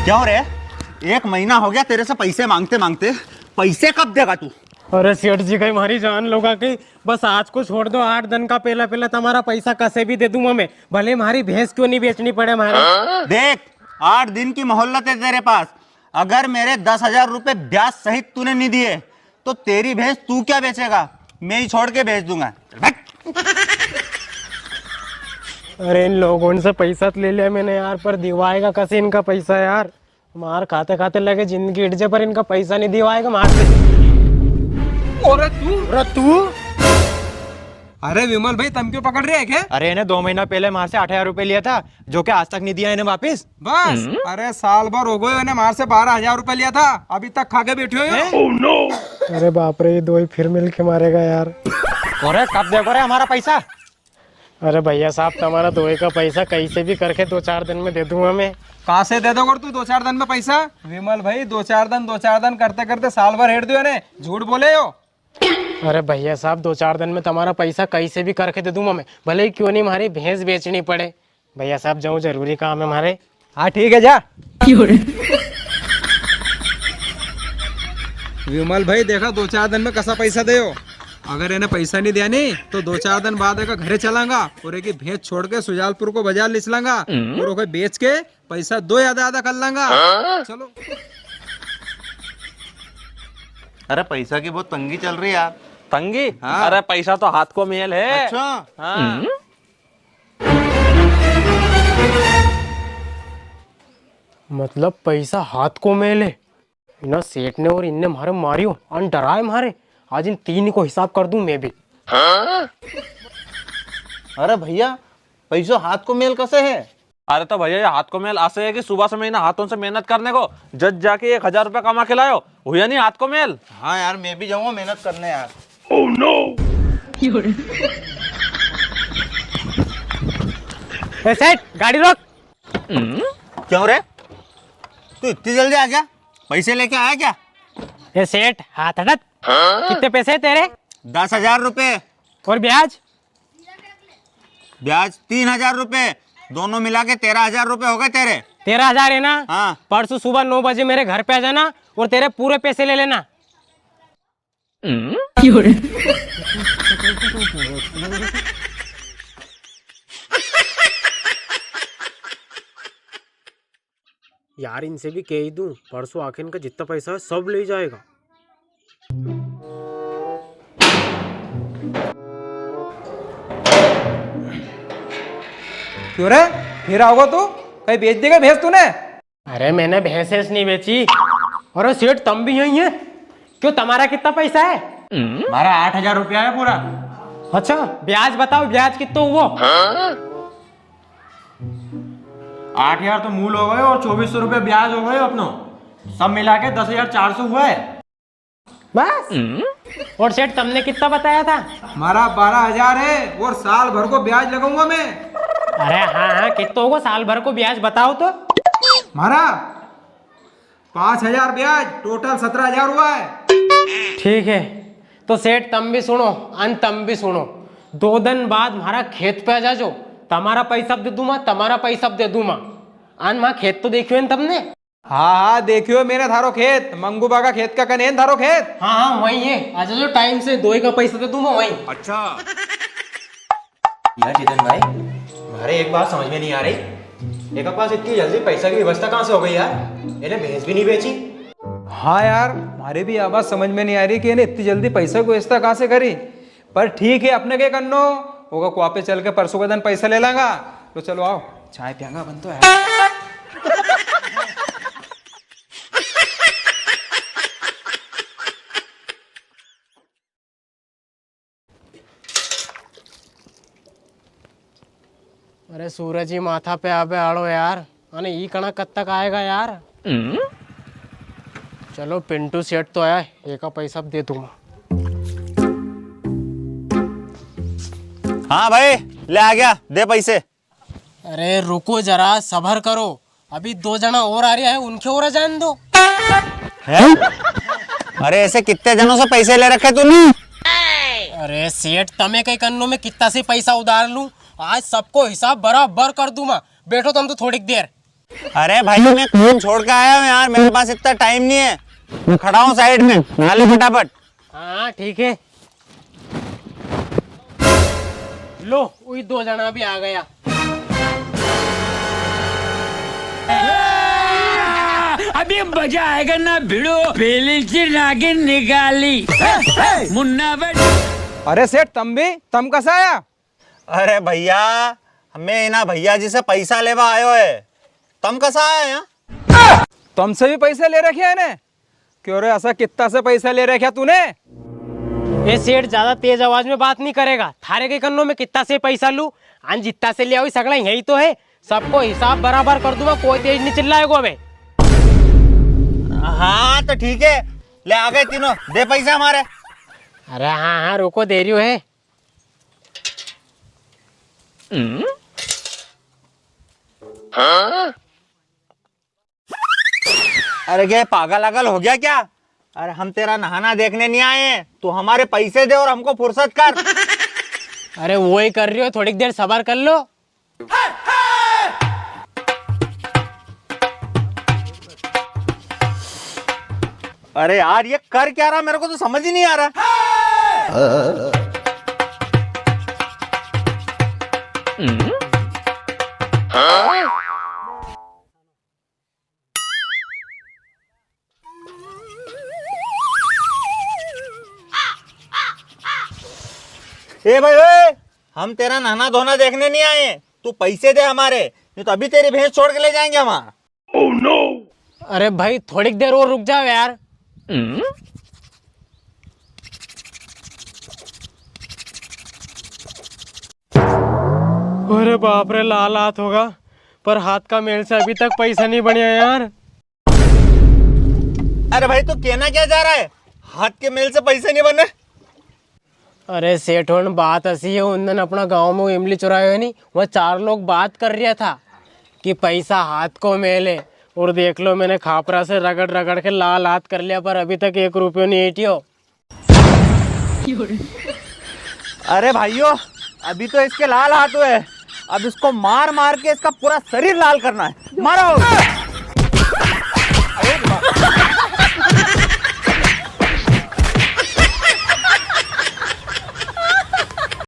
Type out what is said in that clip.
क्यों रे? 1 महीना हो गया तेरे से पैसे मांगते मांगते, पैसे कब देगा तू? अरे सेठ जी कहीं हमारी जान लोगा कि बस आज को छोड़ दो, 8 दिन का पहला पहला तुम्हारा पैसा कैसे भी दे दूंगा मैं, भले हमारी भैंस क्यों नहीं बेचनी पड़े हमारे। देख, 8 दिन की मोहल्लत है तेरे पास। अगर मेरे 10,000 रुपए ब्याज सहित तूने नहीं दिए तो तेरी भैंस तू क्या बेचेगा? मैं ही छोड़ के बेच दूंगा। अरे इन लोगों से पैसा तो ले लिया मैंने यार, पर दिवाएगा कैसे इनका पैसा यार? मार खाते खाते लगे जिंदगी हिट जाए पर इनका पैसा नहीं दिवाएगा मार से। अरे तू अरे विमल भाई, तुम क्यों पकड़ रहे हैं क्या? अरे इन्हें 2 महीना पहले मार से 8,000 रुपए लिया था, जो कि आज तक नहीं दिया इन्हें वापिस। बस अरे साल भर हो गए, इन्हें मार से 12,000 रुपए लिया था, अभी तक खा के बैठे हो। Oh no! अरे बाप रे, ये दो ही फिर मिल के मारेगा यार। अरे कब देखो रे हमारा पैसा? अरे भैया साहब, तुम्हारा दोए का पैसा कैसे भी करके 2-4 दिन में दे दूंगा मैं। कहाँ से दे दोगे तू 2-4 दिन में पैसा? विमल भाई 2-4 दिन करते करते साल भर हेट दियो ने, झूठ बोले हो। अरे भैया साहब, 2-4 दिन में तुम्हारा पैसा कैसे भी करके दे दूंगा मैं, भले ही क्यों नहीं हमारी भैंस बेचनी पड़े। भैया साहब जाऊँ, जरूरी काम है हमारे। हाँ ठीक है, जा। विमल भाई देखा, 2-4 दिन में कैसा पैसा दे हो। अगर इन्हें पैसा नहीं दिया नहीं तो 2-4 दिन बाद एक घरे चलांगा और एक भैंस छोड़ के सुजालपुर को बाजार लिच लांगा और ओके बेच के पैसा 2 आधा कर लांगा। चलो। अरे पैसा की बहुत तंगी चल रही है यार। तंगी? हाँ। अरे पैसा तो हाथ को मेल है। अच्छा। हाँ। मतलब पैसा हाथ को मेले? इन्हें सेठ ने और इनने मारे मारियो अन डराए मारे। आज इन 3 को हिसाब कर दूं मैं भी। अरे भैया, पैसा हाथ को मेल कैसे है? अरे तो भैया, ये हाथ को मेल ऐसे है कि सुबह से महीना हाथों से मेहनत करने को जज जाके 1,000 रुपए कमा के लायो, हुआ नहीं हाथ को मेल? हाँ यार, मैं भी जाऊंगा मेहनत करने यार। Oh no! ए सेठ, गाड़ी रोक। क्यों रे? तू इतनी जल्दी आ गया? पैसे लेके आया क्या? ए सेठ, हाथ हटत। कितने पैसे हैं तेरे? 10,000 रुपए। और ब्याज? ब्याज 3,000 रुपए, दोनों मिला के 13,000 रुपए हो गए तेरे। 13,000 है ना? हाँ। परसों सुबह 9 बजे मेरे घर पे आ जाना और तेरे पूरे पैसे ले लेना। यार इनसे भी कह ही दूं, परसों आखिर इनका जितना पैसा है सब ले जाएगा। क्यों रे, फिर आओगे तू? कहीं बेच देगा भैंस तूने? अरे मैंने भैंस नहीं बेची। अरे सेठ, तुम भी यही है? क्यों, तुम्हारा कितना पैसा है? हमारा 8,000 रुपया है पूरा। अच्छा, ब्याज बताओ, ब्याज कितना हुआ? 8,000 तो मूल हो गए और 2,400 रुपए ब्याज हो गए अपनो। सब मिला के 10,400 हुआ है। बस? और सेठ तुमने कितना बताया था? हमारा 12,000 है और साल भर को ब्याज लगाऊंगा मैं। अरे हाँ हाँ, कितना होगा साल भर को ब्याज बताओ तो। हमारा 5,000 ब्याज, टोटल 17,000 हुआ है। ठीक है, तो सेठ तुम भी सुनो, तुम भी सुनो। 2 दिन बाद हमारा खेत पे आ जाओ, तुम्हारा पैसा दे दूंगा, तुम्हारा पैसा दे दूंगा। वहाँ खेत तो देखियो तुमने? हाँ हाँ देखियो मेरे थारो खेत, मंगूबा का खेत का कनेन थारो खेत। हाँ हाँ वही है, आ जाओ टाइम से, 2 का पैसा दे दूंगा वही। अच्छा। यार जितन भाई, हमारे एक बात समझ में नहीं आ रही, एक पास इतनी जल्दी पैसा की व्यवस्था कहाँ से हो गई यार? इन्हें भैंस भी नहीं बेची। हाँ यार, हमारे भी आवाज समझ में नहीं आ रही कि इन्हें इतनी जल्दी पैसा को व्यवस्था कहाँ से करी। पर ठीक है, अपने के करनो होगा, कुआ पे चल के परसों के दिन पैसा ले लांगा। तो चलो आओ, चाय पियांगा बन तो है। अरे सूरज ही माथा पे आबे आड़ो यार, अने ई कणा कब तक आएगा यार? चलो पिंटू सेठ तो आया, एक का पैसा दे दूंगा। हाँ भाई, ले आ गया, दे पैसे। अरे रुको जरा, सब्र करो, अभी 2 जना और आ रहे हैं, उनके और जान दो। है? अरे ऐसे कितने जनों से पैसे ले रखे तूने? अरे सेठ, तमे कई कन्नों में कितना से पैसा उधार लूं? आज सबको हिसाब बराबर कर दूंगा। बैठो तुम तो थोड़ी देर। अरे भाई मैं खून छोड़ के आया हूँ यार, मेरे पास इतना टाइम नहीं है। मैं खड़ा हूँ साइड में, नहा ले फटाफट। हाँ ठीक है। लो वही 2 जना भी आ गया। अभी मजा आएगा ना भिड़ो, पहले से नागिन निकाली मुन्ना बट। अरे सेठ तम कसा आया? अरे भैया हमें इना भैया जी से पैसा लेवा आयो है, तम कसा आया यहाँ? तुमसे भी पैसे ले रखे है ने? क्यों रे, ऐसा कितना से पैसा ले रखे तूने? ये सेठ ज्यादा तेज आवाज में बात नहीं करेगा। थारे के कन्नों में कितना से पैसा लू, अन जितना से ले आओ सगड़ा यही तो है। सबको हिसाब बराबर कर दूंगा, कोई तेज नहीं चिल्लाएगा हमें। हाँ तो ठीक है, ले आ गए तीनों, दे पैसा हमारे। अरे हाँ हाँ रुको, दे रही हो है। अरे क्या पागल अगल हो गया क्या? अरे हम तेरा नहाना देखने नहीं आए हैं, तू हमारे पैसे दे और हमको फुर्सत कर। अरे वो ही कर रही हो, थोड़ी देर सब्र कर लो। अरे यार ये कर क्या रहा, मेरे को तो समझ ही नहीं आ रहा। ए भाई ओए, हम तेरा नहाना धोना देखने नहीं आए, तू पैसे दे हमारे, नहीं तो अभी तेरी भैंस छोड़ के ले जाएंगे हम। Oh no. अरे भाई थोड़ी देर और रुक जाओ यार। अरे बाप रे, लाल हाथ होगा, पर हाथ का मेल से अभी तक पैसा नहीं बढ़िया यार। अरे भाई तू कहना क्या जा रहा है, हाथ के मेल से पैसे नहीं बने? अरे सेठोन बात ऐसी है, उन दिन अपना गांव में वो इमली चुराए हुए नहीं, वह 4 लोग बात कर रहा था कि पैसा हाथ को मेले, और देख लो मैंने खापरा से रगड़ रगड़ के लाल हाथ कर लिया, पर अभी तक 1 रुपया नहीं एटियो। अरे भाइयों अभी तो इसके लाल हाथ हुए, अब इसको मार मार के इसका पूरा शरीर लाल करना है। मारो।